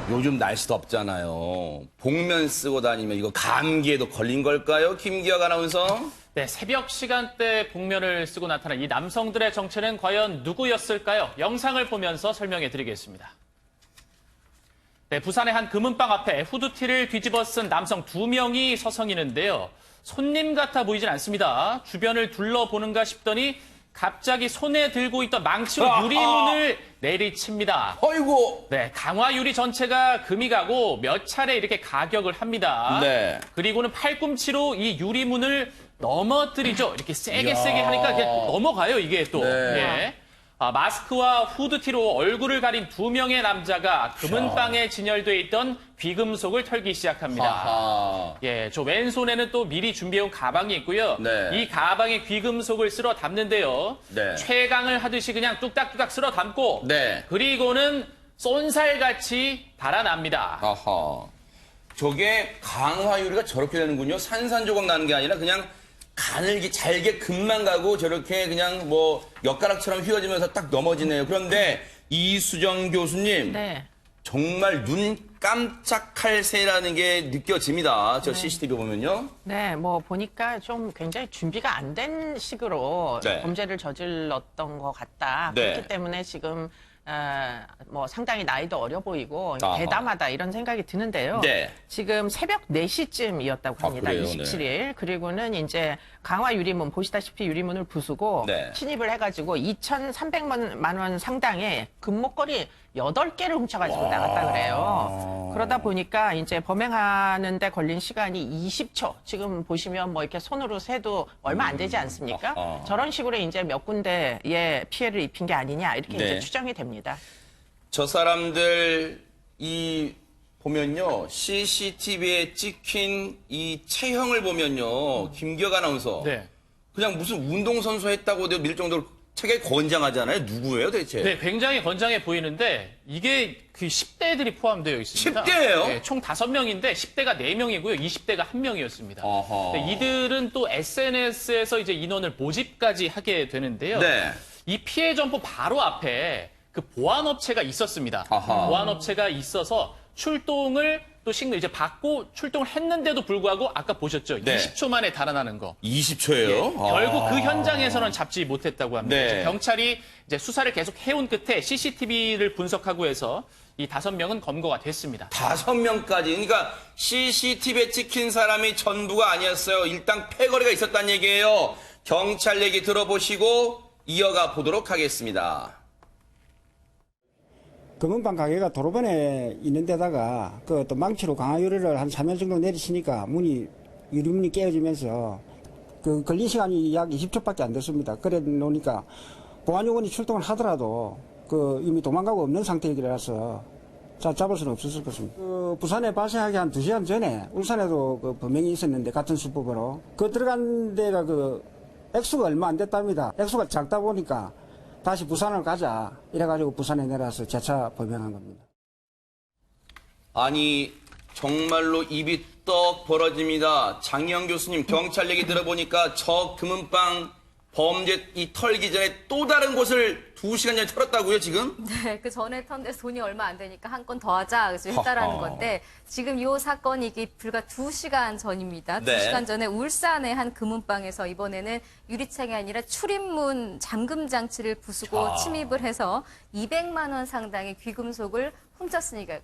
요즘 날씨 덥잖아요. 복면 쓰고 다니면 이거 감기에도 걸린 걸까요? 김기혁 아나운서. 네, 새벽 시간대 복면을 쓰고 나타난 이 남성들의 정체는 과연 누구였을까요? 영상을 보면서 설명해 드리겠습니다. 네, 부산의 한 금은방 앞에 후드티를 뒤집어 쓴 남성 2명이 서성이는데요. 손님 같아 보이진 않습니다. 주변을 둘러보는가 싶더니 갑자기 손에 들고 있던 망치로 유리문을 내리칩니다. 어이구. 네, 강화 유리 전체가 금이 가고 몇 차례 이렇게 가격을 합니다. 네. 그리고는 팔꿈치로 이 유리문을 넘어뜨리죠. 이렇게 세게 하니까 이게 넘어가요, 이게 또. 네. 예. 마스크와 후드티로 얼굴을 가린 2명의 남자가 금은방에 진열돼 있던 귀금속을 털기 시작합니다. 아하. 예, 저 왼손에는 또 미리 준비해온 가방이 있고요. 네. 이 가방에 귀금속을 쓸어 담는데요. 네. 최강을 하듯이 그냥 뚝딱뚝딱 쓸어 담고 네. 그리고는 쏜살같이 달아납니다. 아하. 저게 강화유리가 저렇게 되는군요. 산산조각 나는 게 아니라 그냥 가늘게 잘게 금만 가고 저렇게 그냥 뭐 엿가락처럼 휘어지면서 딱 넘어지네요. 그런데 이수정 교수님. 네. 정말 눈 깜짝할 새라는 게 느껴집니다. 저 CCTV 보면요. 네, 뭐 보니까 좀 굉장히 준비가 안 된 식으로 네. 범죄를 저질렀던 것 같다. 네. 그렇기 때문에 지금 뭐 상당히 나이도 어려 보이고 아하. 대담하다 이런 생각이 드는데요. 네. 지금 새벽 4시쯤이었다고 합니다. 그래요? 27일. 그리고는 이제 강화 유리문 보시다시피 유리문을 부수고 네. 침입을 해가지고 2,300만 원 상당의 금목걸이 8개를 훔쳐가지고 나갔다 그래요. 그러다 보니까 이제 범행하는데 걸린 시간이 20초. 지금 보시면 뭐 이렇게 손으로 세도 얼마 안 되지 않습니까? 저런 식으로 이제 몇 군데에 피해를 입힌 게 아니냐 이렇게 네. 이제 추정이 됩니다. 저 사람들 보면요. CCTV에 찍힌 이 체형을 보면요. 김기혁 아나운서. 네. 그냥 무슨 운동선수 했다고 밀 정도로 되게 건장하잖아요. 누구예요 도대체? 네, 굉장히 건장해 보이는데 이게 그 10대들이 포함되어 있습니다. 10대 예요? 네, 총 5명인데 10대가 4명이고요. 20대가 1명이었습니다. 어허. 네, 이들은 또 SNS에서 이제 인원을 모집까지 하게 되는데요. 네. 이 피해 점포 바로 앞에 그 보안업체가 있었습니다. 아하. 보안업체가 있어서 출동을 또 이제 받고 출동을 했는데도 불구하고 아까 보셨죠? 네. 20초 만에 달아나는 거. 20초예요? 결국 그 현장에서는 잡지 못했다고 합니다. 네. 이제 경찰이 이제 수사를 계속 해온 끝에 CCTV를 분석하고 해서 이 5명은 검거가 됐습니다. 5명까지. 그러니까 CCTV에 찍힌 사람이 전부가 아니었어요. 일단 패거리가 있었다는 얘기예요. 경찰 얘기 들어보시고 이어가 보도록 하겠습니다. 금은방 가게가 도로변에 있는 데다가 그 또 망치로 강화유리를 한 3년 정도 내리치니까 유리문이 깨어지면서 그 걸린 시간이 약 20초밖에 안 됐습니다. 그래 놓으니까 보안요원이 출동을 하더라도 그 이미 도망가고 없는 상태이라서 잡을 수는 없었을 것입니다. 그 부산에 발생하기 한 2시간 전에 울산에도 그 범행이 있었는데 같은 수법으로 그 들어간 데가 그 액수가 얼마 안 됐답니다. 액수가 작다 보니까 다시 부산을 가자 이래가지고 부산에 내려와서 재차 범행한 겁니다. 아니 정말로 입이 떡 벌어집니다. 장영 교수님 경찰 얘기 들어보니까 저 금은방 범죄 털기 전에 또 다른 곳을 2시간 전에 털었다고요 지금? 네, 그 전에 턴 데서 돈이 얼마 안 되니까 한 건 더 하자 그래서 했다라는 건데 지금 이 사건이 이게 불과 2시간 전입니다. 네. 2시간 전에 울산의 한 금은방에서 이번에는 유리창이 아니라 출입문 잠금 장치를 부수고 침입을 해서 200만 원 상당의 귀금속을 훔쳤으니까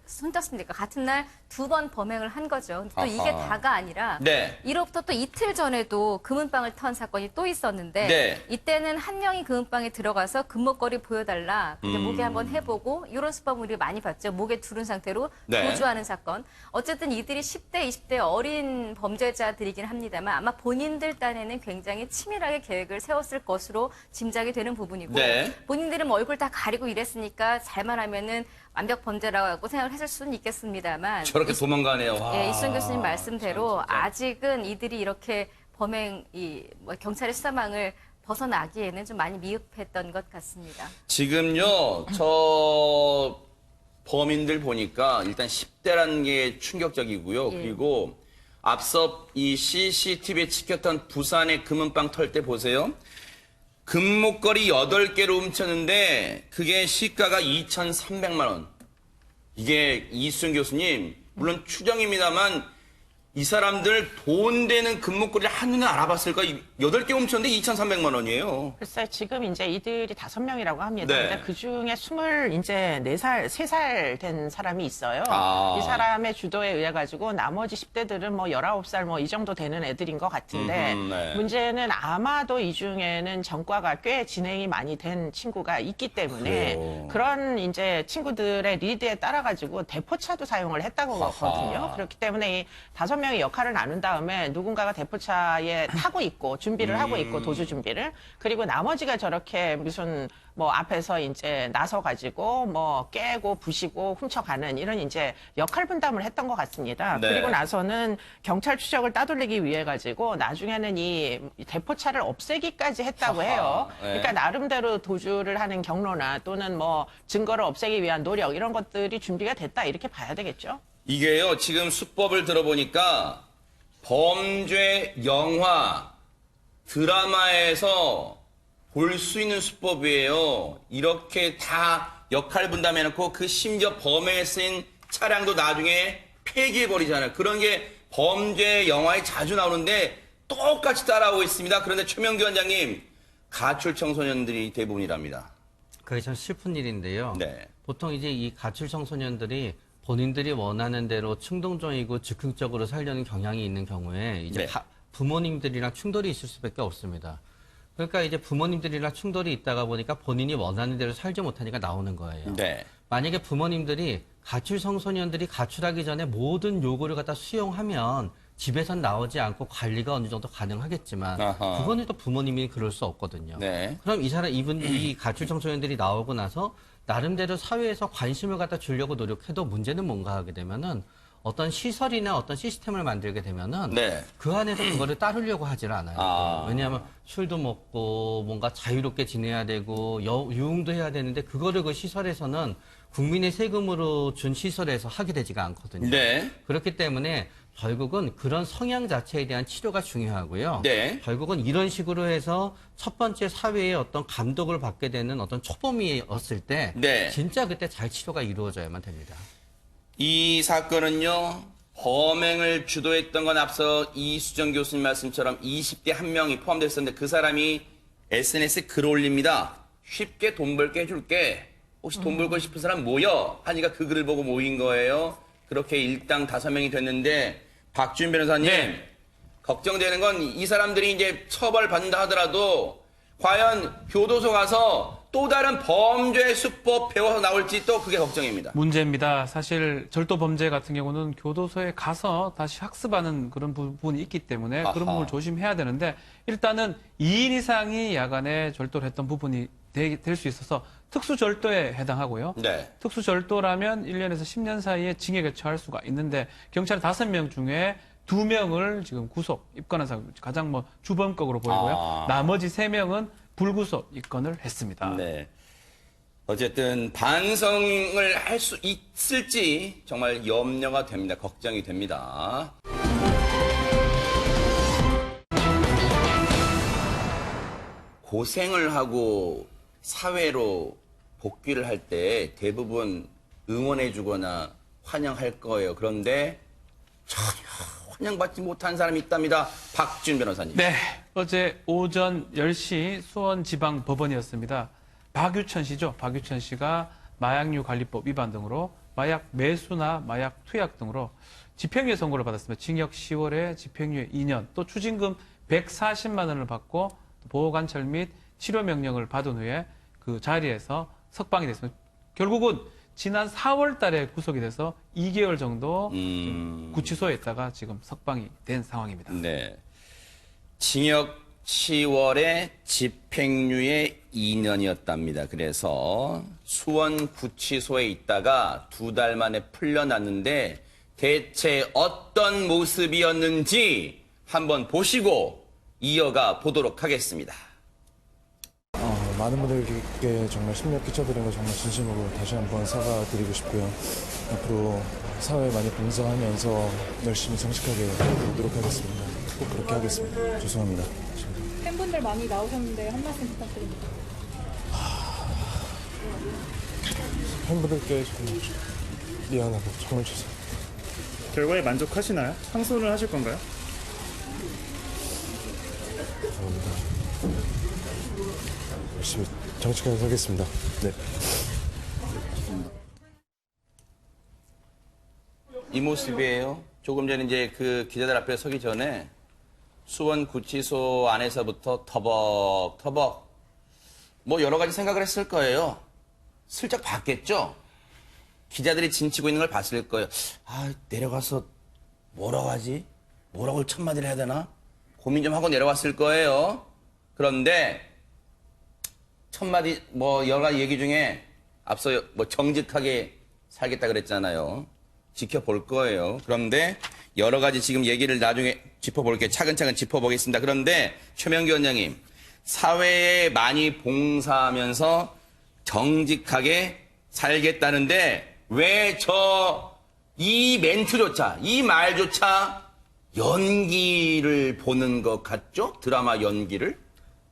같은 날 2번 범행을 한 거죠. 또 이게 다가 아니라 네. 이로부터 또 이틀 전에도 금은방을 턴 사건이 또 있었는데 네. 이때는 한 명이 금은방에 들어가서 금목걸이 보여달라. 근데 목에 한번 해보고 이런 수법 우리 많이 봤죠. 목에 두른 상태로 네. 도주하는 사건. 어쨌든 이들이 10대, 20대 어린 범죄자들이긴 합니다만 아마 본인들 딴에는 굉장히 치밀하게 계획을 세웠을 것으로 짐작이 되는 부분이고 네. 본인들은 뭐 얼굴 다 가리고 이랬으니까 잘만 하면은 완벽 범죄라고 생각을 했을 수는 있겠습니다만 저렇게 도망가네요. 와. 예, 이수정 교수님 말씀대로 아직은 이들이 이렇게 경찰의 수사망을 벗어나기에는 좀 많이 미흡했던 것 같습니다. 지금요, 저 범인들 보니까 일단 10대라는 게 충격적이고요. 예. 그리고 앞서 이 CCTV에 찍혔던 부산의 금은방 털 때 보세요. 금목걸이 8개를 훔쳤는데 그게 시가가 2,300만 원. 이게 이수정 교수님, 물론 추정입니다만 이 사람들 돈 되는 금목걸이를 한눈에 알아봤을까? 8개 훔쳤는데 2,300만 원이에요. 글쎄, 지금 이제 이들이 5명이라고 합니다. 네. 근데 그 중에 3살 된 사람이 있어요. 아. 이 사람의 주도에 의해 가지고 나머지 10대들은 뭐 19살 뭐 이 정도 되는 애들인 것 같은데 네. 문제는 아마도 이 중에는 전과가 꽤 진행이 많이 된 친구가 있기 때문에 그래요. 그런 이제 친구들의 리드에 따라 가지고 대포차도 사용을 했다고 하거든요. 그렇기 때문에 이 5명이 역할을 나눈 다음에 누군가가 대포차에 타고 있고 준비를 하고 있고 도주 준비를 그리고 나머지가 저렇게 무슨 뭐 앞에서 이제 나서 가지고 뭐 깨고 부시고 훔쳐가는 이런 이제 역할 분담을 했던 것 같습니다. 네. 그리고 나서는 경찰 추적을 따돌리기 위해 가지고 나중에는 이 대포차를 없애기까지 했다고 해요. 네. 그러니까 나름대로 도주를 하는 경로나 또는 뭐 증거를 없애기 위한 노력 이런 것들이 준비가 됐다 이렇게 봐야 되겠죠. 이게요, 지금 수법을 들어보니까 범죄 영화, 드라마에서 볼 수 있는 수법이에요. 이렇게 다 역할 분담해놓고 그 심지어 범행에 쓰인 차량도 나중에 폐기해버리잖아요. 그런 게 범죄 영화에 자주 나오는데 똑같이 따라오고 있습니다. 그런데 최명규 원장님, 가출 청소년들이 대부분이랍니다. 그게 참 슬픈 일인데요. 네. 보통 이제 이 가출 청소년들이 본인들이 원하는 대로 충동적이고 즉흥적으로 살려는 경향이 있는 경우에 이제 네. 부모님들이랑 충돌이 있을 수밖에 없습니다. 그러니까 이제 부모님들이랑 충돌이 있다가 보니까 본인이 원하는 대로 살지 못하니까 나오는 거예요. 네. 만약에 부모님들이 가출 청소년들이 가출하기 전에 모든 요구를 갖다 수용하면 집에선 나오지 않고 관리가 어느 정도 가능하겠지만 아하. 그거는 또 부모님이 그럴 수 없거든요. 네. 그럼 이 가출 청소년들이 나오고 나서 나름대로 사회에서 관심을 갖다 주려고 노력해도 문제는 뭔가 하게 되면은 어떤 시설이나 어떤 시스템을 만들게 되면은 네. 그 안에서 그거를 따르려고 하질 않아요. 아. 왜냐하면 술도 먹고 뭔가 자유롭게 지내야 되고 유흥도 해야 되는데 그거를 그 시설에서는 국민의 세금으로 준 시설에서 하게 되지가 않거든요. 네. 그렇기 때문에 결국은 그런 성향 자체에 대한 치료가 중요하고요. 네. 결국은 이런 식으로 해서 첫 번째 사회의 어떤 감독을 받게 되는 어떤 초범이었을 때 네. 진짜 그때 잘 치료가 이루어져야만 됩니다. 이 사건은요, 범행을 주도했던 건 앞서 이수정 교수님 말씀처럼 20대 한 명이 포함됐었는데 그 사람이 SNS에 글 올립니다. 쉽게 돈 벌게 해줄게. 혹시 돈 벌고 싶은 사람 모여? 하니까 그 글을 보고 모인 거예요. 그렇게 일당 5명이 됐는데 박주인 변호사님, 네. 걱정되는 건 이 사람들이 이제 처벌받는다 하더라도 과연 교도소 가서 또 다른 범죄 수법 배워서 나올지 또 그게 걱정입니다. 문제입니다. 사실 절도 범죄 같은 경우는 교도소에 가서 다시 학습하는 그런 부분이 있기 때문에 아하. 그런 부분을 조심해야 되는데 일단은 2인 이상이 야간에 절도를 했던 부분이 될 수 있어서 특수절도에 해당하고요. 네. 특수절도라면 1년에서 10년 사이에 징역에 처할 수가 있는데 경찰은 5명 중에 2명을 지금 구속, 입건해서 가장 뭐 주범격으로 보이고요. 아. 나머지 3명은 불구속 입건을 했습니다. 네. 어쨌든 반성을 할 수 있을지 정말 염려가 됩니다. 걱정이 됩니다. 고생을 하고 사회로 복귀를 할 때 대부분 응원해주거나 환영할 거예요. 그런데 전혀 환영받지 못한 사람이 있답니다. 박준 변호사님. 네, 어제 오전 10시 수원지방법원이었습니다. 박유천 씨죠. 박유천 씨가 마약류 관리법 위반 등으로 마약 매수나 마약 투약 등으로 집행유예 선고를 받았습니다. 징역 10월에 집행유예 2년, 또 추징금 140만 원을 받고 보호관찰 및 치료 명령을 받은 후에 그 자리에서 석방이 됐습니다. 결국은 지난 4월 달에 구속이 돼서 2개월 정도 구치소에 있다가 지금 석방이 된 상황입니다. 네. 징역 10월에 집행유예 2년이었답니다. 그래서 수원 구치소에 있다가 2달 만에 풀려났는데 대체 어떤 모습이었는지 한번 보시고 이어가 보도록 하겠습니다. 많은 분들께 정말 심려 끼쳐드린 거 정말 진심으로 다시 한번 사과드리고 싶고요. 앞으로 사회에 많이 봉사하면서 열심히 정직하게 해보도록 하겠습니다. 꼭 그렇게 하겠습니다. 죄송합니다. 팬분들 많이 나오셨는데 한 말씀 부탁드립니다. 팬분들께 정말 미안하고 정말 죄송합니다. 결과에 만족하시나요? 항소를 하실 건가요? 감사합니다. 열심히 정직하게 살겠습니다. 네. 이 모습이에요. 조금 전에 이제 그 기자들 앞에 서기 전에 수원구치소 안에서부터 터벅터벅 뭐 여러 가지 생각을 했을 거예요. 슬쩍 봤겠죠? 기자들이 진치고 있는 걸 봤을 거예요. 아, 내려가서 뭐라고 하지? 뭐라고 첫 마디를 해야 되나? 고민 좀 하고 내려왔을 거예요. 그런데 첫 마디 뭐 여러 가지 얘기 중에 앞서 뭐 정직하게 살겠다 그랬잖아요. 지켜볼 거예요. 그런데 여러 가지 지금 얘기를 나중에 짚어볼게요. 차근차근 짚어보겠습니다. 그런데 최명기 원장님, 사회에 많이 봉사하면서 정직하게 살겠다는데 왜 이 멘트조차, 이 말조차 연기를 보는 것 같죠? 드라마 연기를?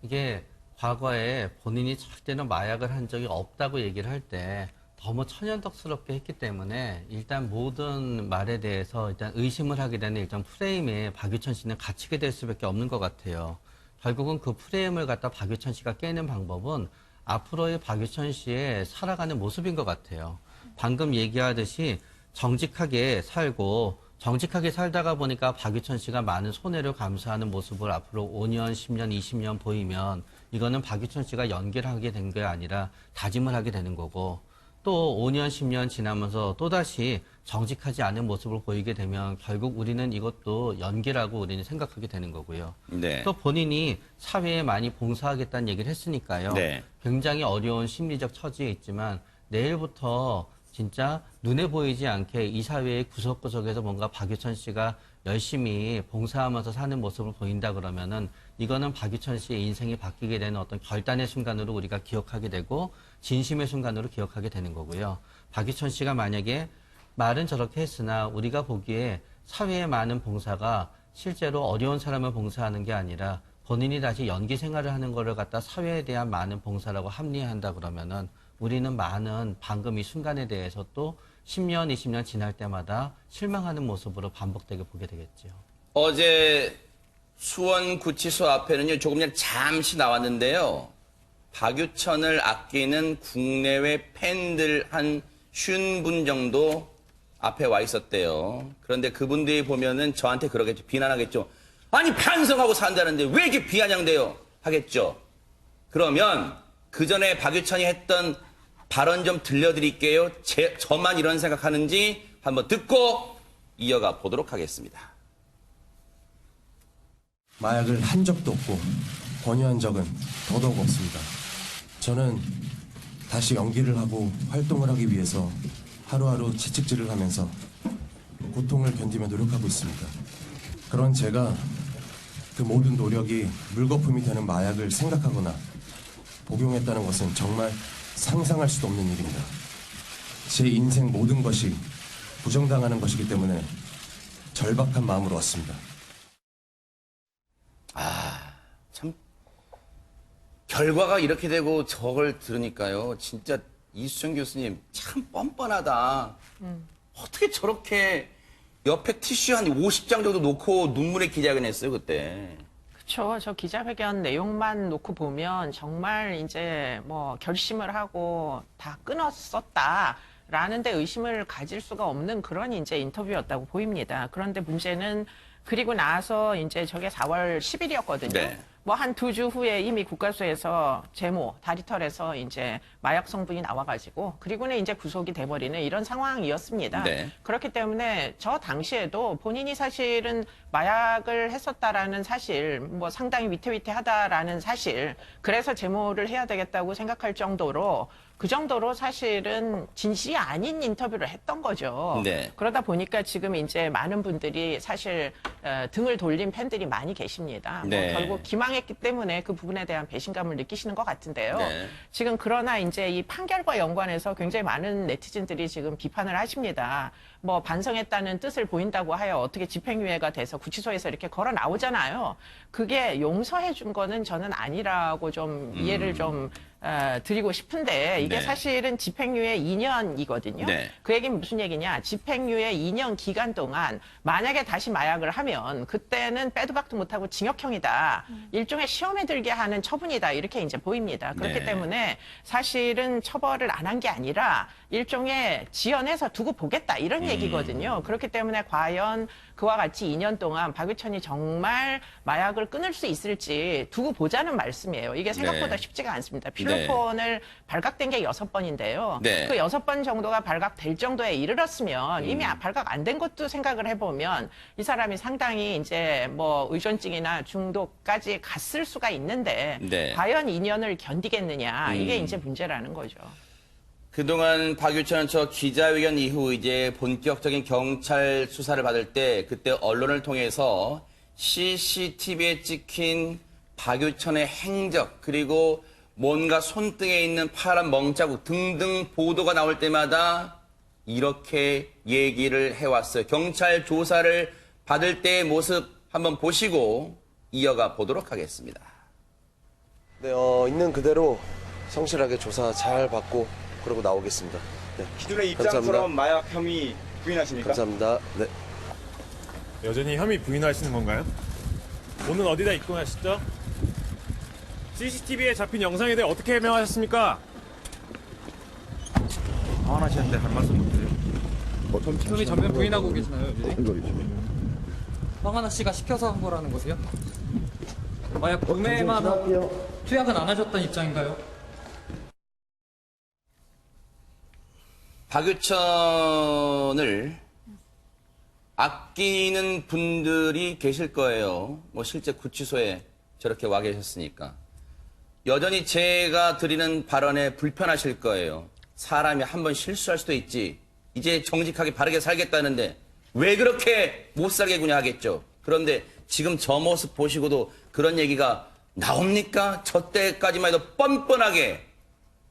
이게 과거에 본인이 절대로 마약을 한 적이 없다고 얘기를 할 때 너무 천연덕스럽게 했기 때문에 일단 모든 말에 대해서 일단 의심을 하게 되는 일정 프레임에 박유천 씨는 갇히게 될 수밖에 없는 것 같아요. 결국은 그 프레임을 갖다 박유천 씨가 깨는 방법은 앞으로의 박유천 씨의 살아가는 모습인 것 같아요. 방금 얘기하듯이 정직하게 살고 정직하게 살다가 보니까 박유천 씨가 많은 손해를 감수하는 모습을 앞으로 5년, 10년, 20년 보이면 이거는 박유천 씨가 연기를 하게 된 게 아니라 다짐을 하게 되는 거고 또 5년, 10년 지나면서 또다시 정직하지 않은 모습을 보이게 되면 결국 우리는 이것도 연기라고 우리는 생각하게 되는 거고요. 네. 또 본인이 사회에 많이 봉사하겠다는 얘기를 했으니까요. 네. 굉장히 어려운 심리적 처지에 있지만 내일부터 진짜 눈에 보이지 않게 이 사회의 구석구석에서 뭔가 박유천 씨가 열심히 봉사하면서 사는 모습을 보인다 그러면은 이거는 박유천 씨의 인생이 바뀌게 되는 어떤 결단의 순간으로 우리가 기억하게 되고 진심의 순간으로 기억하게 되는 거고요. 박유천 씨가 만약에 말은 저렇게 했으나 우리가 보기에 사회에 많은 봉사가 실제로 어려운 사람을 봉사하는 게 아니라 본인이 다시 연기 생활을 하는 거를 갖다 사회에 대한 많은 봉사라고 합리화한다 그러면은 우리는 많은 방금 이 순간에 대해서 또 10년, 20년 지날 때마다 실망하는 모습으로 반복되게 보게 되겠죠. 어제 수원구치소 앞에는요, 조금 전에 잠시 나왔는데요. 박유천을 아끼는 국내외 팬들 한 50분 정도 앞에 와 있었대요. 그런데 그분들이 보면은 저한테 그러겠죠. 비난하겠죠. 아니, 반성하고 산다는데 왜 이렇게 비아냥대요? 하겠죠. 그러면 그 전에 박유천이 했던 발언 좀 들려드릴게요. 저만 이런 생각하는지 한번 듣고 이어가 보도록 하겠습니다. 마약을 한 적도 없고 권유한 적은 더더욱 없습니다. 저는 다시 연기를 하고 활동을 하기 위해서 하루하루 채찍질을 하면서 고통을 견디며 노력하고 있습니다. 그런 제가 그 모든 노력이 물거품이 되는 마약을 생각하거나 복용했다는 것은 정말 상상할 수도 없는 일입니다. 제 인생 모든 것이 부정당하는 것이기 때문에 절박한 마음으로 왔습니다. 참 결과가 이렇게 되고 저걸 들으니까요. 진짜 이수정 교수님 참 뻔뻔하다. 어떻게 저렇게 옆에 티슈 한 50장 정도 놓고 눈물의 기자회견했어요 그때. 그렇죠. 저 기자회견 내용만 놓고 보면 정말 이제 뭐 결심을 하고 다 끊었었다라는 데 의심을 가질 수가 없는 그런 이제 인터뷰였다고 보입니다. 그런데 문제는 그리고 나서 이제 저게 4월 10일이었거든요. 네. 뭐 한 2주 후에 이미 국가수에서 제모, 다리털에서 이제 마약 성분이 나와가지고 그리고는 이제 구속이 돼버리는 이런 상황이었습니다. 네. 그렇기 때문에 저 당시에도 본인이 사실은 마약을 했었다라는 사실, 뭐 상당히 위태위태하다라는 사실, 그래서 제모를 해야 되겠다고 생각할 정도로 그 정도로 사실은 진실이 아닌 인터뷰를 했던 거죠. 네. 그러다 보니까 지금 이제 많은 분들이 사실 등을 돌린 팬들이 많이 계십니다. 네. 뭐 결국 기망했기 때문에 그 부분에 대한 배신감을 느끼시는 것 같은데요. 네. 지금 그러나 이제 이 판결과 연관해서 굉장히 많은 네티즌들이 지금 비판을 하십니다. 뭐 반성했다는 뜻을 보인다고 하여 어떻게 집행유예가 돼서 구치소에서 이렇게 걸어 나오잖아요. 그게 용서해 준 거는 저는 아니라고 좀 이해를 좀 드리고 싶은데 이게 네. 사실은 집행유예 2년이거든요. 네. 그 얘기는 무슨 얘기냐? 집행유예 2년 기간 동안 만약에 다시 마약을 하면 그때는 빼도 박도 못하고 징역형이다. 일종의 시험에 들게 하는 처분이다. 이렇게 이제 보입니다. 그렇기 네. 때문에 사실은 처벌을 안 한 게 아니라 일종의 지연해서 두고 보겠다. 이런 얘기거든요. 그렇기 때문에 과연 그와 같이 2년 동안 박유천이 정말 마약을 끊을 수 있을지 두고 보자는 말씀이에요. 이게 생각보다 네. 쉽지가 않습니다. 필로폰을 발각된 게 6번인데요. 네. 그 6번 정도가 발각될 정도에 이르렀으면 이미 발각 안 된 것도 생각을 해보면 이 사람이 상당히 이제 뭐 의존증이나 중독까지 갔을 수가 있는데 네. 과연 2년을 견디겠느냐 이게 이제 문제라는 거죠. 그동안 박유천 저 기자회견 이후 이제 본격적인 경찰 수사를 받을 때 그때 언론을 통해서 CCTV에 찍힌 박유천의 행적 그리고 뭔가 손등에 있는 파란 멍자국 등등 보도가 나올 때마다 이렇게 얘기를 해왔어요. 경찰 조사를 받을 때의 모습 한번 보시고 이어가 보도록 하겠습니다. 네, 있는 그대로 성실하게 조사 잘 받고 그러고 나오겠습니다. 네. 기존의 입장처럼 마약 혐의 부인하십니까? 감사합니다. 네. 여전히 혐의 부인하시는 건가요? 오늘 어디다 입건하시죠? CCTV에 잡힌 영상에 대해 어떻게 해명하셨습니까? 하나 씨한테 할 말씀 없으세요? 혐의 전면 부인하고 계시나요, 황하나 씨가 시켜서 한 거라는 거세요? 마약 구매만 투약은 안 하셨던 입장인가요? 박유천을 아끼는 분들이 계실 거예요. 뭐 실제 구치소에 저렇게 와 계셨으니까. 여전히 제가 드리는 발언에 불편하실 거예요. 사람이 한번 실수할 수도 있지. 이제 정직하게 바르게 살겠다는데 왜 그렇게 못 살게 구냐 하겠죠. 그런데 지금 저 모습 보시고도 그런 얘기가 나옵니까? 저 때까지만 해도 뻔뻔하게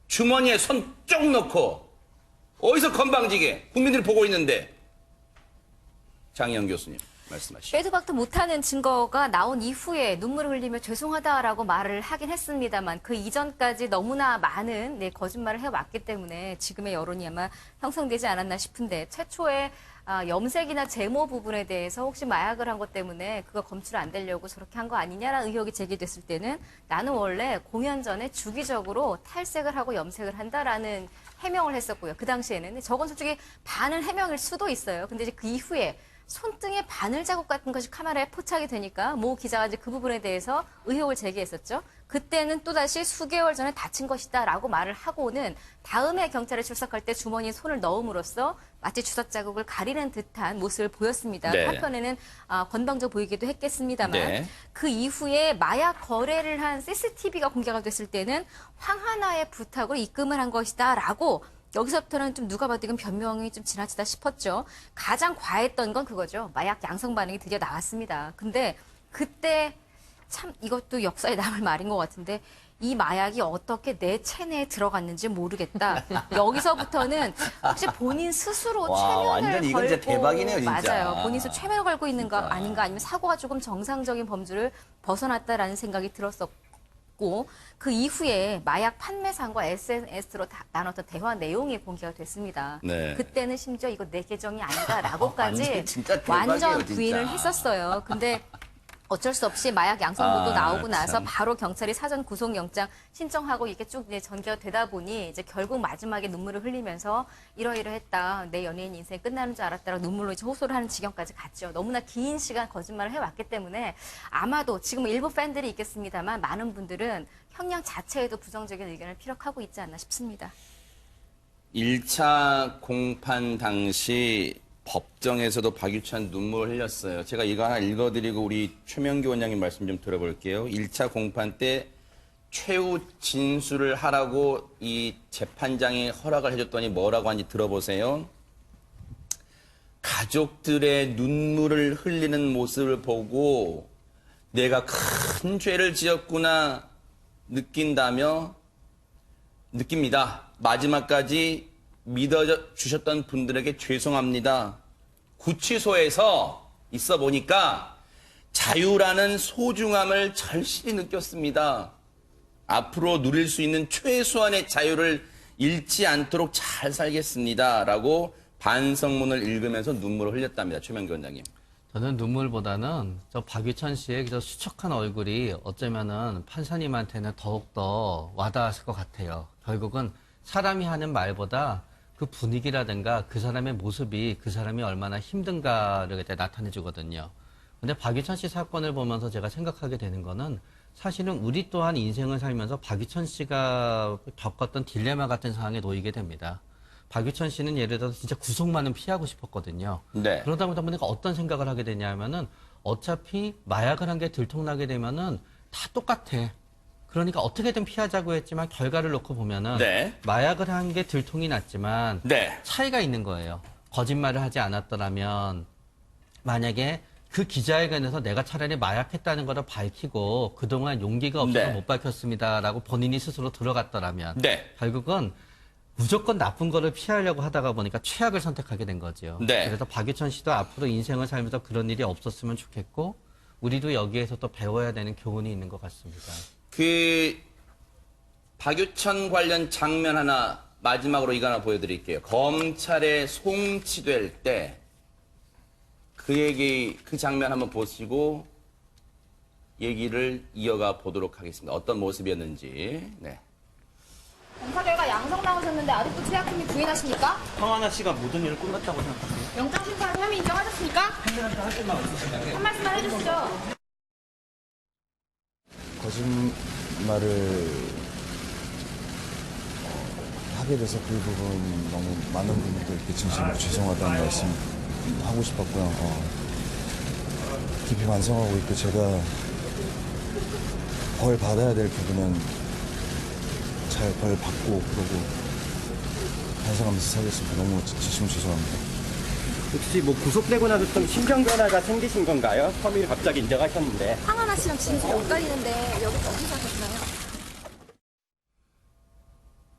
주머니에 손 쭉 넣고 어디서 건방지게 국민들이 보고 있는데. 장희영 교수님 말씀하시죠. 빼도 박도 못하는 증거가 나온 이후에 눈물을 흘리며 죄송하다라고 말을 하긴 했습니다만 그 이전까지 너무나 많은 거짓말을 해왔기 때문에 지금의 여론이 아마 형성되지 않았나 싶은데 최초에 염색이나 제모 부분에 대해서 혹시 마약을 한 것 때문에 그거 검출 안 되려고 저렇게 한 거 아니냐라는 의혹이 제기됐을 때는 나는 원래 공연 전에 주기적으로 탈색을 하고 염색을 한다라는 해명을 했었고요. 그 당시에는 저건 솔직히 반은 해명일 수도 있어요. 근데 이제 그 이후에 손등에 바늘 자국 같은 것이 카메라에 포착이 되니까 모 기자가 이제 그 부분에 대해서 의혹을 제기했었죠. 그때는 또다시 수개월 전에 다친 것이다라고 말을 하고는 다음에 경찰에 출석할 때 주머니에 손을 넣음으로써 마치 주석 자국을 가리는 듯한 모습을 보였습니다. 네. 한편에는 건방져 보이기도 했겠습니다만 네. 그 이후에 마약 거래를 한 CCTV가 공개가 됐을 때는 황하나의 부탁으로 입금을 한 것이다라고 여기서부터는 좀 누가 봐도 이건 변명이 좀 지나치다 싶었죠. 가장 과했던 건 그거죠. 마약 양성 반응이 드디어 나왔습니다. 근데 그때 참 이것도 역사에 남을 말인 것 같은데 이 마약이 어떻게 내 체내에 들어갔는지 모르겠다. 여기서부터는 혹시 본인 스스로 와, 최면을 완전 이건 진짜 걸고 대박이네요, 진짜. 맞아요. 본인 스스로 최면을 걸고 있는 거 아닌가 아니면 사고가 조금 정상적인 범주를 벗어났다라는 생각이 들었었고 그 이후에 마약 판매상과 SNS로 나눴던 대화 내용이 공개가 됐습니다. 네. 그때는 심지어 이거 내 계정이 아니다라고까지 완전 진짜 대박이에요, 완전 진짜. 부인을 했었어요. 근데 어쩔 수 없이 마약 양성보도 나오고 나서 참. 바로 경찰이 사전 구속영장 신청하고 이게 쭉 이제 전개가 되다 보니 이제 결국 마지막에 눈물을 흘리면서 이러이러했다. 내 연예인 인생 끝나는 줄 알았다라고 눈물로 이제 호소를 하는 지경까지 갔죠. 너무나 긴 시간 거짓말을 해왔기 때문에 아마도 지금 일부 팬들이 있겠습니다만 많은 분들은 형량 자체에도 부정적인 의견을 피력하고 있지 않나 싶습니다. 1차 공판 당시 법정에서도 박유천 눈물을 흘렸어요. 제가 이거 하나 읽어드리고 우리 최명규 원장님 말씀 좀 들어볼게요. 1차 공판 때 최후 진술을 하라고 이 재판장이 허락을 해줬더니 뭐라고 하는지 들어보세요. 가족들의 눈물을 흘리는 모습을 보고 내가 큰 죄를 지었구나 느낍니다. 마지막까지 믿어주셨던 분들에게 죄송합니다. 구치소에서 있어 보니까 자유라는 소중함을 절실히 느꼈습니다. 앞으로 누릴 수 있는 최소한의 자유를 잃지 않도록 잘 살겠습니다라고 반성문을 읽으면서 눈물을 흘렸답니다. 최명기 원장님. 저는 눈물보다는 저 박유천 씨의 저 수척한 얼굴이 어쩌면은 판사님한테는 더욱더 와닿았을 것 같아요. 결국은 사람이 하는 말보다 그 분위기라든가 그 사람의 모습이 그 사람이 얼마나 힘든가를 그때 나타내 주거든요. 근데 박유천 씨 사건을 보면서 제가 생각하게 되는 거는 사실은 우리 또한 인생을 살면서 박유천 씨가 겪었던 딜레마 같은 상황에 놓이게 됩니다. 박유천 씨는 예를 들어서 진짜 구속만은 피하고 싶었거든요. 네. 그러다 보니까 어떤 생각을 하게 되냐면은 어차피 마약을 한 게 들통나게 되면은 다 똑같아. 그러니까 어떻게든 피하자고 했지만 결과를 놓고 보면은 네. 마약을 한 게 들통이 났지만 네. 차이가 있는 거예요. 거짓말을 하지 않았더라면 만약에 그 기자회견에서 내가 차라리 마약했다는 것을 밝히고 그동안 용기가 없어서 네. 못 밝혔습니다라고 본인이 스스로 들어갔더라면 네. 결국은 무조건 나쁜 거를 피하려고 하다가 보니까 최악을 선택하게 된 거죠. 네. 그래서 박유천 씨도 앞으로 인생을 살면서 그런 일이 없었으면 좋겠고 우리도 여기에서 또 배워야 되는 교훈이 있는 것 같습니다. 그 박유천 관련 장면 하나 마지막으로 이거 하나 보여드릴게요. 검찰에 송치될 때 그 장면 한번 보시고 얘기를 이어가 보도록 하겠습니다. 어떤 모습이었는지. 네. 검사 결과 양성 나오셨는데 아직도 최약팀이 부인하십니까? 황하나 씨가 모든 일을 끝났다고 생각하세요? 영장 심판 혐의 인정하셨습니까? 팬들한테 할 말 없으시나요? 한 말씀만 해주시죠. 거짓말을 하게 돼서 그 부분 너무 많은 분들께 진심으로 죄송하다는 말씀 하고 싶었고요. 깊이 반성하고 있고 제가 벌 받아야 될 부분은 잘 벌 받고 그러고 반성하면서 살겠습니다. 너무 진심으로 죄송합니다. 혹시 뭐 구속되고 나서 좀 심정 변화가 생기신 건가요? 혐의를 갑자기 인정하셨는데. 황하나 씨랑 진술이 엇갈리는데 여기 어떻게 하셨나요?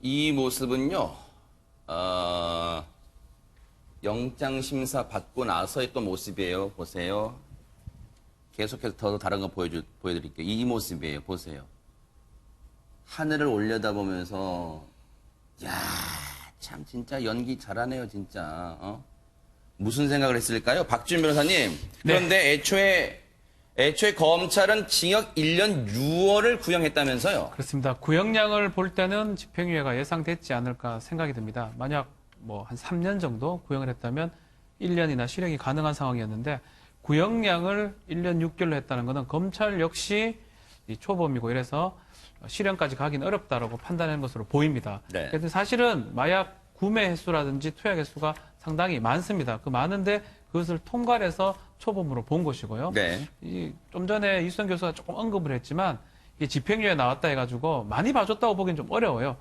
이 모습은요, 영장심사 받고 나서 했던 모습이에요. 보세요. 계속해서 더 다른 거 보여드릴게요. 이 모습이에요. 보세요. 하늘을 올려다보면서, 야, 참, 진짜 연기 잘하네요, 진짜. 무슨 생각을 했을까요? 박준 변호사님. 그런데 애초에 검찰은 징역 1년 6월을 구형했다면서요? 그렇습니다. 구형량을 볼 때는 집행유예가 예상됐지 않을까 생각이 듭니다. 만약 뭐 한 3년 정도 구형을 했다면 1년이나 실형이 가능한 상황이었는데 구형량을 1년 6개월로 했다는 것은 검찰 역시 이 초범이고 이래서 실형까지 가긴 어렵다라고 판단한 것으로 보입니다. 네. 그런데 사실은 마약 구매 횟수라든지 투약 횟수가 상당히 많습니다. 그 많은데 그것을 통과해서 초범으로 본 것이고요. 네. 좀 전에 이수영 교수가 조금 언급을 했지만 이게 집행유예 나왔다 해가지고 많이 봐줬다고 보기엔 좀 어려워요.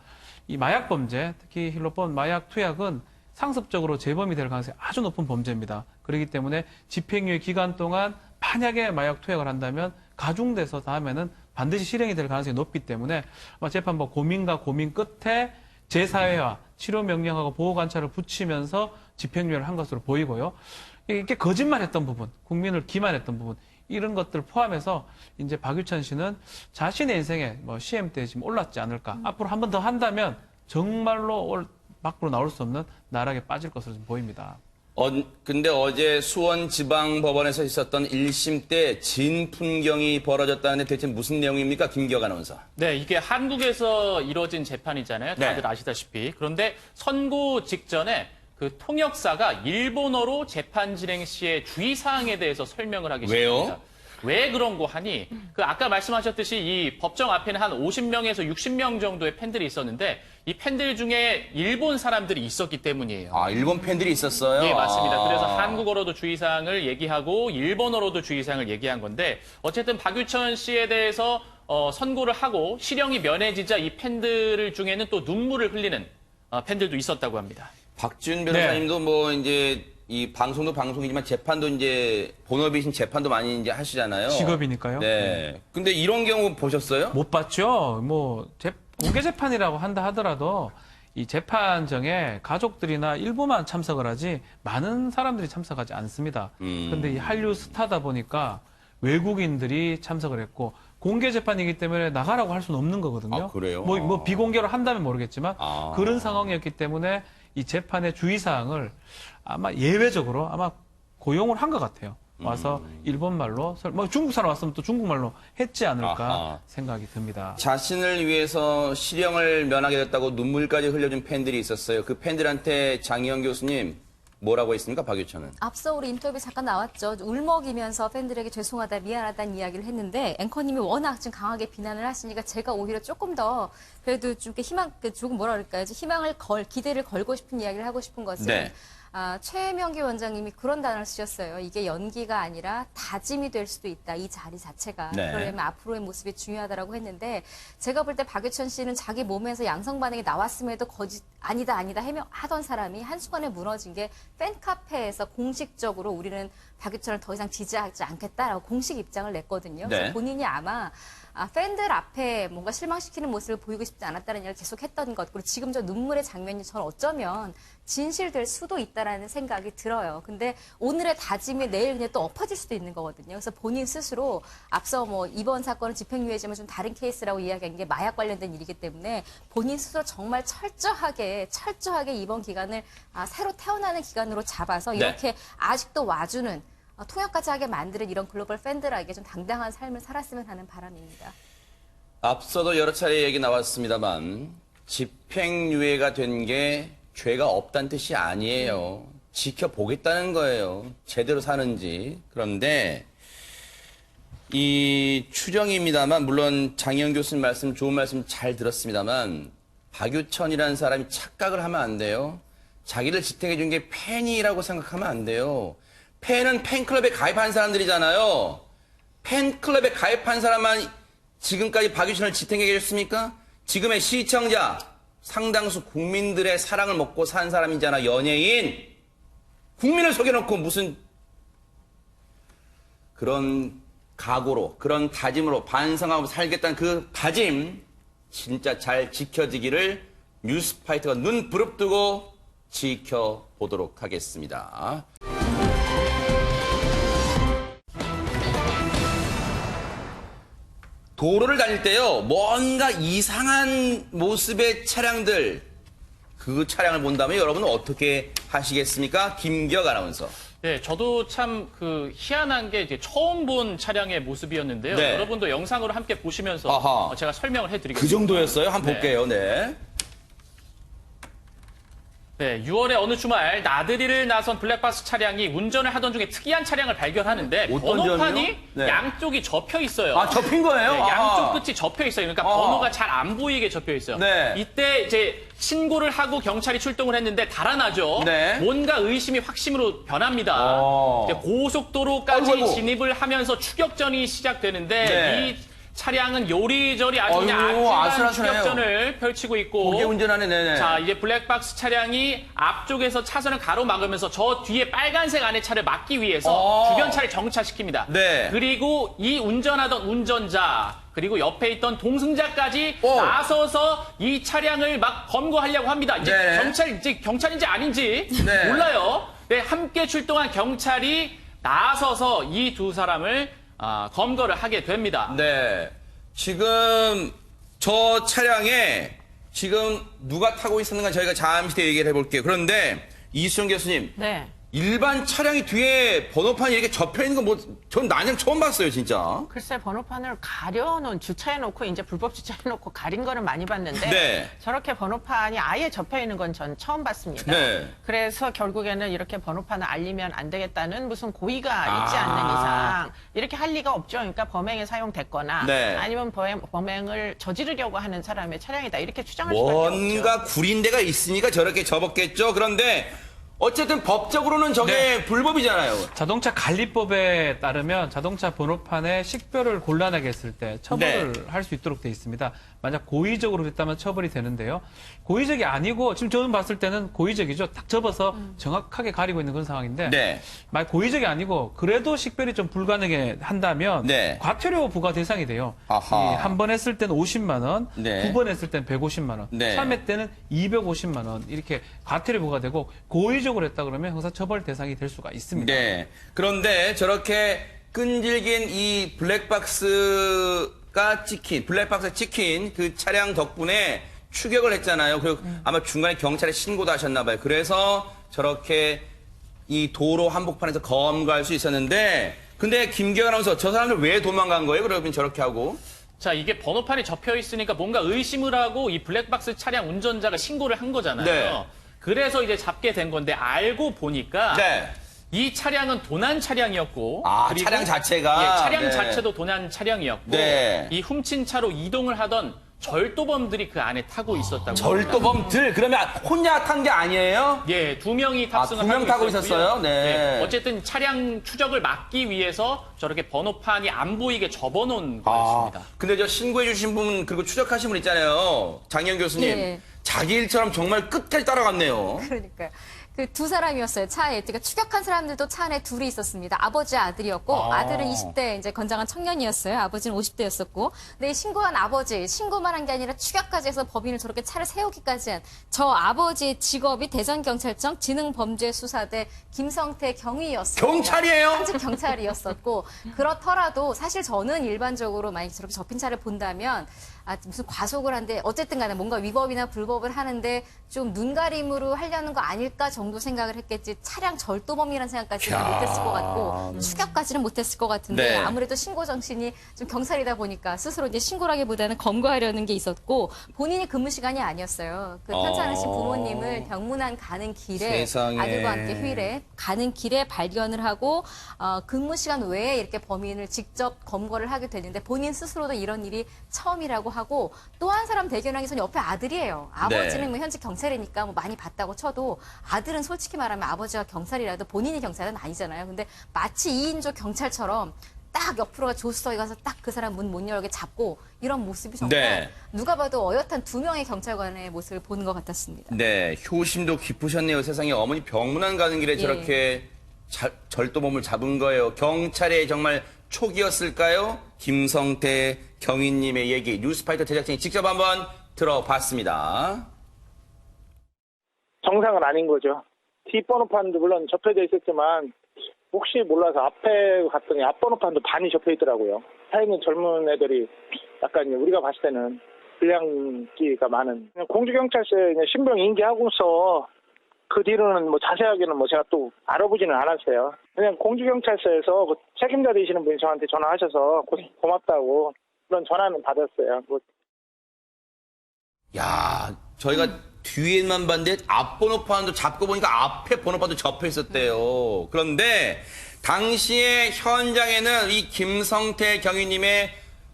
이 마약 범죄, 특히 힐로폰 마약 투약은 상습적으로 재범이 될 가능성이 아주 높은 범죄입니다. 그렇기 때문에 집행유예 기간 동안 만약에 마약 투약을 한다면 가중돼서 다음에는 반드시 실형이 될 가능성이 높기 때문에 아마 재판부 고민과 고민 끝에 재사회화, 치료 명령하고 보호 관찰을 붙이면서 집행유예를 한 것으로 보이고요. 이게 거짓말했던 부분, 국민을 기만했던 부분 이런 것들 포함해서 이제 박유천 씨는 자신의 인생에 뭐 시험대에 지금 올랐지 않을까. 앞으로 한 번 더 한다면 정말로 밖으로 나올 수 없는 나락에 빠질 것으로 좀 보입니다. 근데 어제 수원지방법원에서 있었던 1심 때 진풍경이 벌어졌다는데 대체 무슨 내용입니까? 김기혁 아나운서. 네, 이게 한국에서 이뤄진 재판이잖아요. 다들 네. 아시다시피. 그런데 선고 직전에 그 통역사가 일본어로 재판 진행 시의 주의사항에 대해서 설명을 하기 왜요? 시작합니다. 왜 그런 거 하니? 그 아까 말씀하셨듯이 이 법정 앞에는 한 50명에서 60명 정도의 팬들이 있었는데 이 팬들 중에 일본 사람들이 있었기 때문이에요. 아, 일본 팬들이 있었어요? 예, 맞습니다. 아. 그래서 한국어로도 주의사항을 얘기하고 일본어로도 주의사항을 얘기한 건데 어쨌든 박유천 씨에 대해서 선고를 하고 실형이 면해지자 이 팬들 중에는 또 눈물을 흘리는 팬들도 있었다고 합니다. 박준 변호사님도 뭐 이제 이 방송도 방송이지만 재판도 이제 본업이신 재판도 많이 이제 하시잖아요. 직업이니까요. 네. 근데 이런 경우 보셨어요? 못 봤죠. 뭐 공개 재판이라고 한다 하더라도 이 재판정에 가족들이나 일부만 참석을 하지 많은 사람들이 참석하지 않습니다. 그런데 이 한류 스타다 보니까 외국인들이 참석을 했고 공개 재판이기 때문에 나가라고 할 수는 없는 거거든요. 아, 그래요? 뭐 비공개로 한다면 모르겠지만 아. 그런 상황이었기 때문에 이 재판의 주의사항을 아마 예외적으로 아마 고용을 한 것 같아요. 와서 일본말로, 뭐 중국 사람 왔으면 또 중국말로 했지 않을까 아하. 생각이 듭니다. 자신을 위해서 실형을 면하게 됐다고 눈물까지 흘려준 팬들이 있었어요. 그 팬들한테 장희영 교수님 뭐라고 했습니까? 박유천은. 앞서 우리 인터뷰 잠깐 나왔죠. 울먹이면서 팬들에게 죄송하다, 미안하다는 이야기를 했는데 앵커님이 워낙 좀 강하게 비난을 하시니까 제가 오히려 조금 더 그래도 좀 이렇게 조금 뭐라 그럴까요? 기대를 걸고 싶은 이야기를 하고 싶은 것은 네. 최명기 원장님이 그런 단어를 쓰셨어요. 이게 연기가 아니라 다짐이 될 수도 있다. 이 자리 자체가. 네. 그러려면 앞으로의 모습이 중요하다고 했는데 제가 볼 때 박유천 씨는 자기 몸에서 양성 반응이 나왔음에도 거짓 아니다 하던 사람이 한순간에 무너진 게 팬카페에서 공식적으로 우리는 박유천을 더 이상 지지하지 않겠다라고 공식 입장을 냈거든요. 네. 그래서 본인이 아마 팬들 앞에 뭔가 실망시키는 모습을 보이고 싶지 않았다는 이야기를 계속 했던 것, 그리고 지금 저 눈물의 장면이 저는 어쩌면 진실될 수도 있다라는 생각이 들어요. 근데 오늘의 다짐이 내일 그냥 또 엎어질 수도 있는 거거든요. 그래서 본인 스스로 앞서 뭐 이번 사건은 집행유예지만 좀 다른 케이스라고 이야기한 게 마약 관련된 일이기 때문에 본인 스스로 정말 철저하게 이번 기간을 새로 태어나는 기간으로 잡아서 이렇게 아직도 와주는 통역까지 하게 만드는 이런 글로벌 팬들에게 좀 당당한 삶을 살았으면 하는 바람입니다. 앞서도 여러 차례 얘기 나왔습니다만 집행유예가 된 게 죄가 없다는 뜻이 아니에요. 지켜보겠다는 거예요. 제대로 사는지. 그런데 이 추정입니다만 물론 장희영 교수님 말씀 좋은 말씀 잘 들었습니다만 박유천이라는 사람이 착각을 하면 안 돼요. 자기를 지탱해 준 게 팬이라고 생각하면 안 돼요. 팬은 팬클럽에 가입한 사람들이잖아요. 팬클럽에 가입한 사람만 지금까지 박유천을 지탱해 계셨습니까? 지금의 시청자, 상당수 국민들의 사랑을 먹고 산 사람이잖아. 연예인. 국민을 속여놓고 무슨 그런 각오로, 그런 다짐으로 반성하고 살겠다는 그 다짐 진짜 잘 지켜지기를 뉴스파이터가 눈 부릅뜨고 지켜보도록 하겠습니다. 도로를 다닐 때요, 뭔가 이상한 모습의 차량들, 그 차량을 본다면 여러분은 어떻게 하시겠습니까? 김기혁 아나운서. 네, 저도 참 희한한 게 이제 처음 본 차량의 모습이었는데요. 네. 여러분도 영상으로 함께 보시면서 제가 설명을 해드리겠습니다. 그 정도였어요? 한번 볼게요. 네. 네, 6월의 어느 주말 나들이를 나선 블랙박스 차량이 운전을 하던 중에 특이한 차량을 발견하는데 어떤 번호판이 점이요? 네. 양쪽이 접혀 있어요. 아, 접힌 거예요? 네, 양쪽 끝이 접혀 있어요. 그러니까 번호가 잘 안 보이게 접혀 있어요. 네. 이때 이제 신고를 하고 경찰이 출동을 했는데 달아나죠. 네. 뭔가 의심이 확심으로 변합니다. 이제 고속도로까지 아이고. 진입을 하면서 추격전이 시작되는데 네. 이 차량은 요리조리 아주 그냥 아이고, 아찔한 아슬아슬해요. 추격전을 펼치고 있고. 고개 운전하네, 네네. 자, 이제 블랙박스 차량이 앞쪽에서 차선을 가로막으면서 저 뒤에 빨간색 안의 차를 막기 위해서 주변 차를 정차시킵니다. 네. 그리고 이 운전하던 운전자, 그리고 옆에 있던 동승자까지 나서서 이 차량을 막 검거하려고 합니다. 이제 네. 경찰인지 아닌지 네. 몰라요. 네, 함께 출동한 경찰이 나서서 이 두 사람을 검거를 하게 됩니다. 네. 지금 저 차량에 지금 누가 타고 있었는가 저희가 잠시 뒤에 얘기를 해볼게요. 그런데 이수정 교수님. 네. 일반 차량이 뒤에 번호판이 이렇게 접혀 있는 거 뭐 전 난생 처음 봤어요, 진짜. 글쎄 번호판을 가려놓은 주차해놓고 이제 불법 주차해놓고 가린 거는 많이 봤는데 네. 저렇게 번호판이 아예 접혀 있는 건 전 처음 봤습니다. 네. 그래서 결국에는 이렇게 번호판을 알리면 안 되겠다는 무슨 고의가 있지 않는 이상 이렇게 할 리가 없죠. 그러니까 범행에 사용됐거나 네. 아니면 범행을 저지르려고 하는 사람의 차량이다 이렇게 추정할 수밖에 없죠. 뭔가 구린 데가 있으니까 저렇게 접었겠죠. 그런데 어쨌든 법적으로는 저게 불법이잖아요. 자동차 관리법에 따르면 자동차 번호판에 식별을 곤란하게 했을 때 처벌을 할 수 있도록 돼 있습니다. 만약 고의적으로 했다면 처벌이 되는데요. 고의적이 아니고 지금 저는 봤을 때는 고의적이죠. 딱 접어서 정확하게 가리고 있는 그런 상황인데 만약 고의적이 아니고 그래도 식별이 좀 불가능해 한다면 과태료 부과 대상이 돼요. 한 번 했을 때는 50만 원, 두 번 했을 때는 150만 원, 3회 때는 250만 원 이렇게 과태료 부과되고 고의적으로 했다 그러면 형사처벌 대상이 될 수가 있습니다. 네. 그런데 저렇게 끈질긴 이 블랙박스가 블랙박스가 찍힌 그 차량 덕분에 추격을 했잖아요. 그리고 아마 중간에 경찰에 신고도 하셨나 봐요. 그래서 저렇게 이 도로 한복판에서 검거할 수 있었는데 근데 김기현 아나운서 저 사람들 왜 도망간 거예요? 그러면 저렇게 하고. 자, 이게 번호판이 접혀 있으니까 뭔가 의심을 하고 이 블랙박스 차량 운전자가 신고를 한 거잖아요. 네. 그래서 이제 잡게 된 건데 알고 보니까 네. 이 차량은 도난 차량이었고 그리고 차량 자체가 예, 차량 네. 자체도 도난 차량이었고 네. 이 훔친 차로 이동을 하던 절도범들이 그 안에 타고 있었다고. 절도범들 그러면 혼자 탄 게 아니에요? 예, 2명이 탑승을 2명 타고 있었고요. 있었어요? 네. 예, 어쨌든 차량 추적을 막기 위해서 저렇게 번호판이 안 보이게 접어놓은 거였습니다. 근데 저 신고해 주신 분 그리고 추적하신 분 있잖아요. 장현 교수님. 예. 자기 일처럼 정말 끝까지 따라갔네요. 그러니까요. 그 두 사람이었어요. 차에. 그러니까 추격한 사람들도 차 안에 둘이 있었습니다. 아버지, 아들이었고, 아들은 20대 이제 건장한 청년이었어요. 아버지는 50대였었고. 근데 이 신고한 아버지, 신고만 한 게 아니라 추격까지 해서 법인을 저렇게 차를 세우기까지 한 저 아버지의 직업이 대전경찰청 지능범죄수사대 김성태 경위였어요. 경찰이에요? 현직 경찰이었었고, 그렇더라도 사실 저는 일반적으로 만약 저렇게 접힌 차를 본다면 무슨 과속을 한데 어쨌든 간에 뭔가 위법이나 불법을 하는데 좀 눈가림으로 하려는 거 아닐까 정도 생각을 했겠지 차량 절도범이라는 생각까지는 못했을 것 같고 추격까지는 못했을 것 같은데 네. 아무래도 신고 정신이 좀 경찰이다 보니까 스스로 이제 신고라기보다는 검거하려는 게 있었고 본인이 근무 시간이 아니었어요. 그 편찮으신 부모님을 병문안 가는 길에 세상에. 아들과 함께 휴일에 가는 길에 발견을 하고 근무 시간 외에 이렇게 범인을 직접 검거를 하게 되는데 본인 스스로도 이런 일이 처음이라고 하고 또 한 사람 대견하기선 옆에 아들이에요. 아버지는 네. 뭐 현직 경찰이니까 뭐 많이 봤다고 쳐도 아들은 솔직히 말하면 아버지가 경찰이라도 본인이 경찰은 아니잖아요. 근데 마치 2인조 경찰처럼 딱 옆으로 조수석에 가서 딱 그 사람 문 못 열게 잡고 이런 모습이 정말 네. 누가 봐도 어엿한 두 명의 경찰관의 모습을 보는 것 같았습니다. 네, 효심도 깊으셨네요. 세상에 어머니 병문안 가는 길에 예. 저렇게 절도범을 잡은 거예요. 경찰의 정말 촉이었을까요? 김성태 경위님의 얘기 뉴스파이터 제작진이 직접 한번 들어봤습니다. 정상은 아닌 거죠. 뒷번호판도 물론 접혀져 있었지만 혹시 몰라서 앞에 갔더니 앞번호판도 반이 접혀 있더라고요. 차 있는 젊은 애들이 약간 우리가 봤을 때는 불량기가 많은 공주경찰서에 신병 인계하고서 그 뒤로는 뭐 자세하게는 뭐 제가 또 알아보지는 않았어요. 그냥 공주경찰서에서 그 책임자 되시는 분이 저한테 전화하셔서 고맙다고 그런 전화는 받았어요. 야, 저희가 뒤에만 봤는데 앞번호판도 잡고 보니까 앞에 번호판도 접혀 있었대요. 그런데 당시에 현장에는 이 김성태 경위님의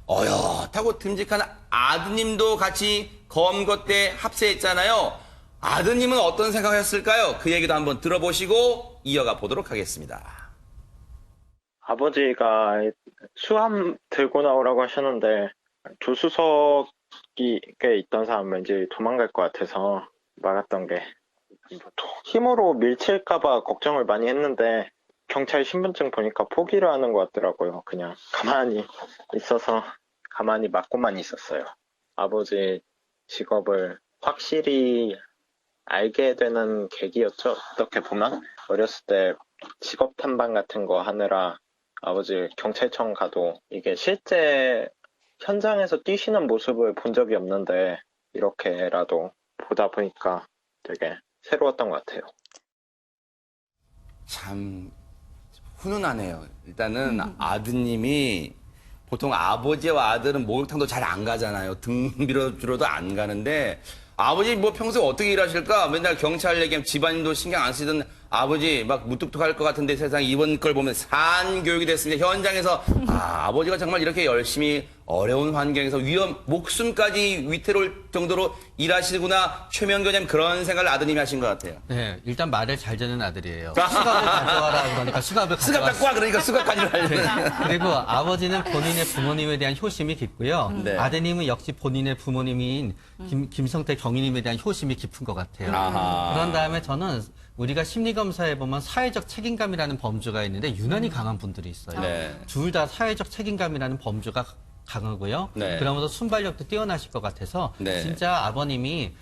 어엿하고 듬직한 아드님도 같이 검거 때 합세했잖아요. 아드님은 어떤 생각을 했을까요? 그 얘기도 한번 들어보시고 이어가 보도록 하겠습니다. 아버지가 수함 들고 나오라고 하셨는데 조수석에 있던 사람은 이제 도망갈 것 같아서 막았던 게 힘으로 밀칠까봐 걱정을 많이 했는데 경찰 신분증 보니까 포기를 하는 것 같더라고요. 그냥 가만히 있어서 가만히 맞고만 있었어요. 아버지 직업을 확실히 알게 되는 계기였죠. 어떻게 보면 어렸을 때 직업 탐방 같은 거 하느라 아버지 경찰청 가도 이게 실제 현장에서 뛰시는 모습을 본 적이 없는데 이렇게라도 보다 보니까 되게 새로웠던 것 같아요. 참 훈훈하네요. 일단은 아드님이 보통 아버지와 아들은 목욕탕도 잘 안 가잖아요. 등 밀어주러도 안 가는데 아버지 뭐 평소에 어떻게 일하실까? 맨날 경찰 얘기하면 집안일도 신경 안 쓰던 아버지 막 무뚝뚝할 것 같은데 세상 이번 걸 보면 산교육이 됐습니다. 현장에서 아버지가 정말 이렇게 열심히 어려운 환경에서 목숨까지 위태로울 정도로 일하시구나. 최명교님 그런 생각을 아드님이 하신 것 같아요. 네, 일단 말을 잘 듣는 아들이에요. 수갑을 가져와라 그러니까 수갑을 수갑 갖고 와 그러니까 수갑까지 가려고. 그리고 아버지는 본인의 부모님에 대한 효심이 깊고요. 네. 아드님은 역시 본인의 부모님인 김성태 경위님에 대한 효심이 깊은 것 같아요. 아하. 그런 다음에 저는 우리가 심리검사에 보면 사회적 책임감이라는 범주가 있는데 유난히 강한 분들이 있어요. 네. 둘 다 사회적 책임감이라는 범주가 강하고요. 네. 그러면서 순발력도 뛰어나실 것 같아서 네. 진짜 아버님이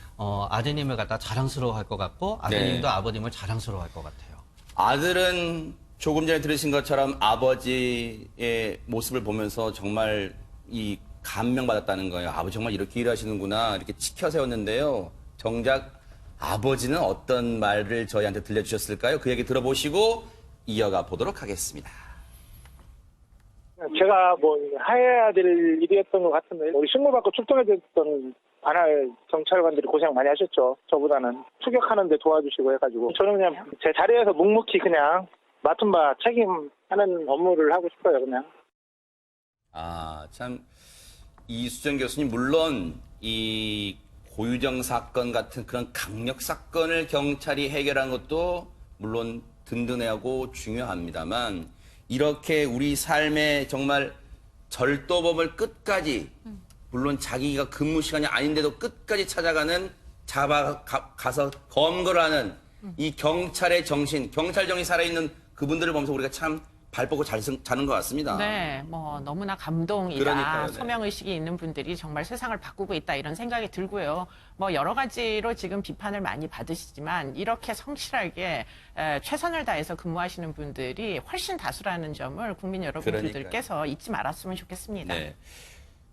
아드님을 갖다 자랑스러워할 것 같고 아드님도 네. 아버님을 자랑스러워할 것 같아요. 아들은 조금 전에 들으신 것처럼 아버지의 모습을 보면서 정말 이 감명받았다는 거예요. 아버지 정말 이렇게 일하시는구나 이렇게 치켜 세웠는데요. 정작 아버지는 어떤 말을 저희한테 들려주셨을까요? 그 얘기 들어보시고 이어가 보도록 하겠습니다. 제가 뭐 해야 될 일이었던 것 같은데 우리 신고받고 출동해줬던 관할 경찰관들이 고생 많이 하셨죠. 저보다는 추격하는데 도와주시고 해가지고 저는 그냥 제 자리에서 묵묵히 그냥 맡은 바 책임하는 업무를 하고 싶어요. 그냥. 아, 참 이수정 교수님 물론 이 고유정 사건 같은 그런 강력 사건을 경찰이 해결한 것도 물론 든든하고 중요합니다만 이렇게 우리 삶의 정말 절도범을 끝까지 물론 자기가 근무 시간이 아닌데도 끝까지 찾아가는 가서 검거를 하는 이 경찰의 정신, 경찰 정이 살아있는 그분들을 보면서 우리가 참 발 뻗고 자는 것 같습니다. 네, 뭐 너무나 감동이다. 그러니까요, 네. 소명의식이 있는 분들이 정말 세상을 바꾸고 있다 이런 생각이 들고요. 뭐 여러 가지로 지금 비판을 많이 받으시지만 이렇게 성실하게 최선을 다해서 근무하시는 분들이 훨씬 다수라는 점을 국민 여러분들께서 잊지 말았으면 좋겠습니다. 네.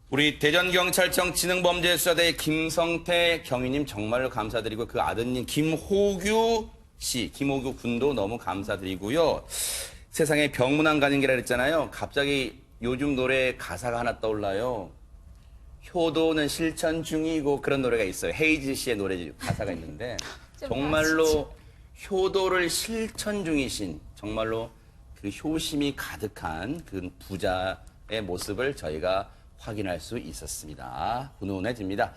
우리 대전경찰청 지능범죄수사대 김성태 경위님 정말로 감사드리고 그 아드님 김호규 씨, 김호규 군도 너무 감사드리고요. 세상에 병문안 가는 길이라 그랬잖아요. 갑자기 요즘 노래 가사가 하나 떠올라요. 효도는 실천 중이고 그런 노래가 있어요. 헤이즈 씨의 노래 가사가 있는데 정말로 효도를 실천 중이신 정말로 그 효심이 가득한 그 부자의 모습을 저희가 확인할 수 있었습니다. 훈훈해집니다.